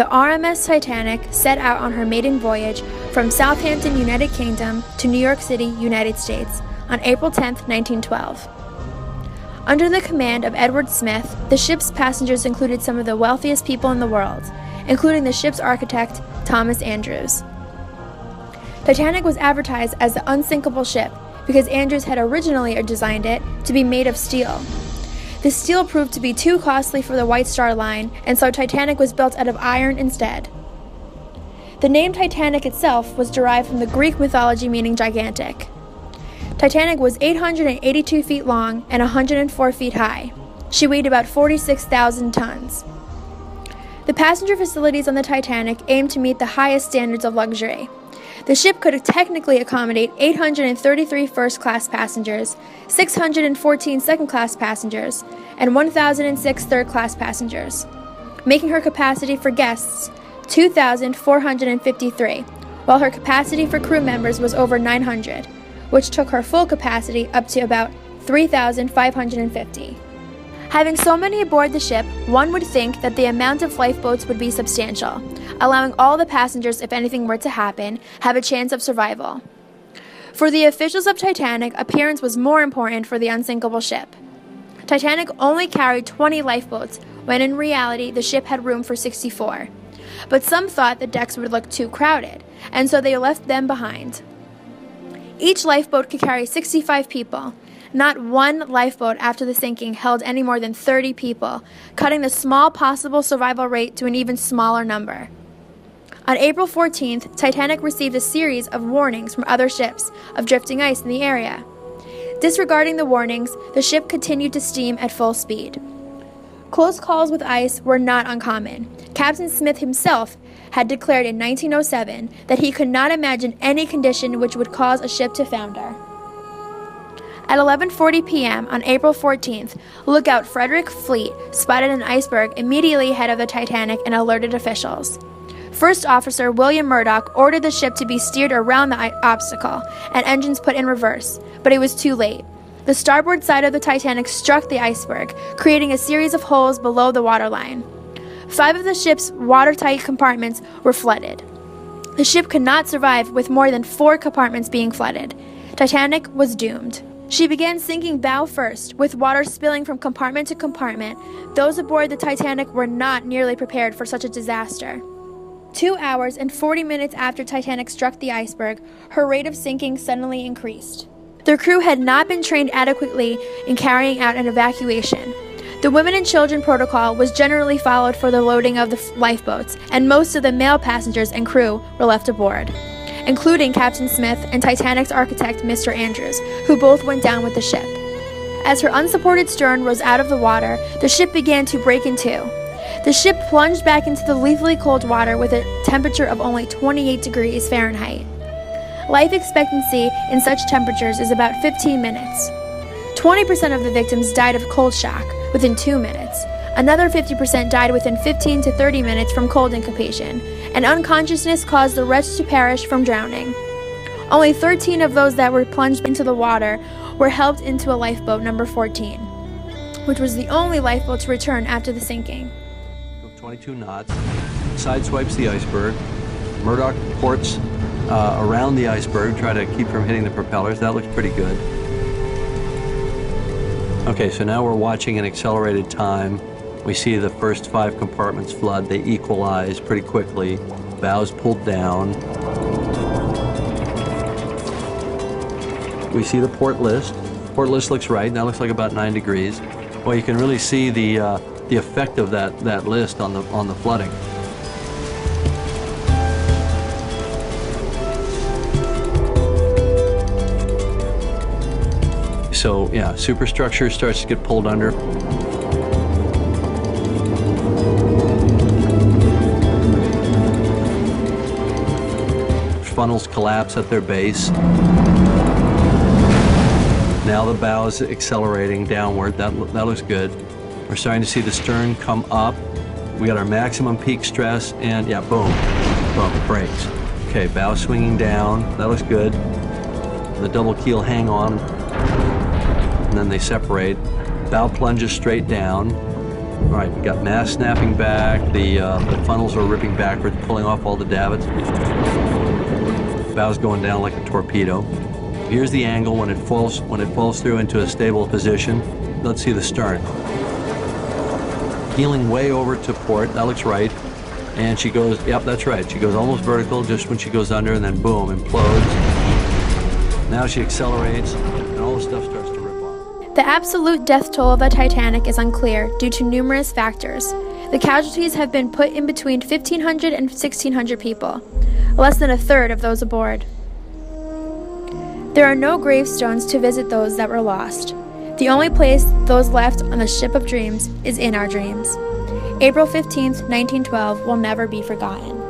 the RMS Titanic set out on her maiden voyage from Southampton, United Kingdom to New York City, United States on April 10, 1912. Under the command of Edward Smith, the ship's passengers included some of the wealthiest people in the world, including the ship's architect, Thomas Andrews. Titanic was advertised as the unsinkable ship because Andrews had originally designed it to be made of steel. The steel proved to be too costly for the White Star Line, and so Titanic was built out of iron instead. The name Titanic itself was derived from the Greek mythology meaning gigantic. Titanic was 882 feet long and 104 feet high. She weighed about 46,000 tons. The passenger facilities on the Titanic aimed to meet the highest standards of luxury. The ship could technically accommodate 833 first-class passengers, 614 second-class passengers, and 1,006 third-class passengers, making her capacity for guests 2,453, while her capacity for crew members was over 900, which took her full capacity up to about 3,550. Having so many aboard the ship, one would think that the amount of lifeboats would be substantial, allowing all the passengers, if anything were to happen, have a chance of survival. For the officials of Titanic, appearance was more important for the unsinkable ship. Titanic only carried 20 lifeboats, when in reality the ship had room for 64. But some thought the decks would look too crowded, and so they left them behind. Each lifeboat could carry 65 people. Not one lifeboat after the sinking held any more than 30 people, cutting the small possible survival rate to an even smaller number. On April 14th, Titanic received a series of warnings from other ships of drifting ice in the area. Disregarding the warnings, the ship continued to steam at full speed. Close calls with ice were not uncommon. Captain Smith himself had declared in 1907 that he could not imagine any condition which would cause a ship to founder. At 11:40 p.m. on April 14th, lookout Frederick Fleet spotted an iceberg immediately ahead of the Titanic and alerted officials. First Officer William Murdoch ordered the ship to be steered around the obstacle and engines put in reverse, but it was too late. The starboard side of the Titanic struck the iceberg, creating a series of holes below the waterline. 5 of the ship's watertight compartments were flooded. The ship could not survive with more than 4 compartments being flooded. Titanic was doomed. She began sinking bow first, with water spilling from compartment to compartment. Those aboard the Titanic were not nearly prepared for such a disaster. 2 hours and 40 minutes after Titanic struck the iceberg, her rate of sinking suddenly increased. The crew had not been trained adequately in carrying out an evacuation. The women and children protocol was generally followed for the loading of the lifeboats, and most of the male passengers and crew were left aboard, including Captain Smith and Titanic's architect, Mr. Andrews, who both went down with the ship. As her unsupported stern rose out of the water, the ship began to break in two. The ship plunged back into the lethally cold water with a temperature of only 28 degrees Fahrenheit. Life expectancy in such temperatures is about 15 minutes. 20% of the victims died of cold shock within 2 minutes. Another 50% died within 15 to 30 minutes from cold incubation, and unconsciousness caused the rest to perish from drowning. Only 13 of those that were plunged into the water were helped into a lifeboat number 14, which was the only lifeboat to return after the sinking. 22 knots, sideswipes the iceberg. Murdoch ports around the iceberg, try to keep from hitting the propellers. That looks pretty good. Okay, so now we're watching an accelerated time. We see the first 5 compartments flood. They equalize pretty quickly. Bows pulled down. We see the port list. Port list looks right. That looks like about 9 degrees. Well, you can really see the effect of that list on the flooding. So yeah, superstructure starts to get pulled under. Funnels collapse at their base. Now the bow is accelerating downward. That looks good. We're starting to see the stern come up. We got our maximum peak stress, and yeah, boom, boom, it breaks. Okay, bow swinging down. That looks good. The double keel hang on, and then they separate. Bow plunges straight down. All right, we got mass snapping back. The funnels are ripping backwards, pulling off all the davits. Bow's going down like a torpedo. Here's the angle when it falls through into a stable position. Let's see the stern. Heeling way over to port. That looks right. And she goes, yep, that's right. She goes almost vertical just when she goes under, and then boom, implodes. Now she accelerates, and all the stuff starts to rip off. The absolute death toll of the Titanic is unclear due to numerous factors. The casualties have been put in between 1,500 and 1,600 people, less than a third of those aboard. There are no gravestones to visit those that were lost. The only place those left on the ship of dreams is in our dreams. April 15th, 1912 will never be forgotten.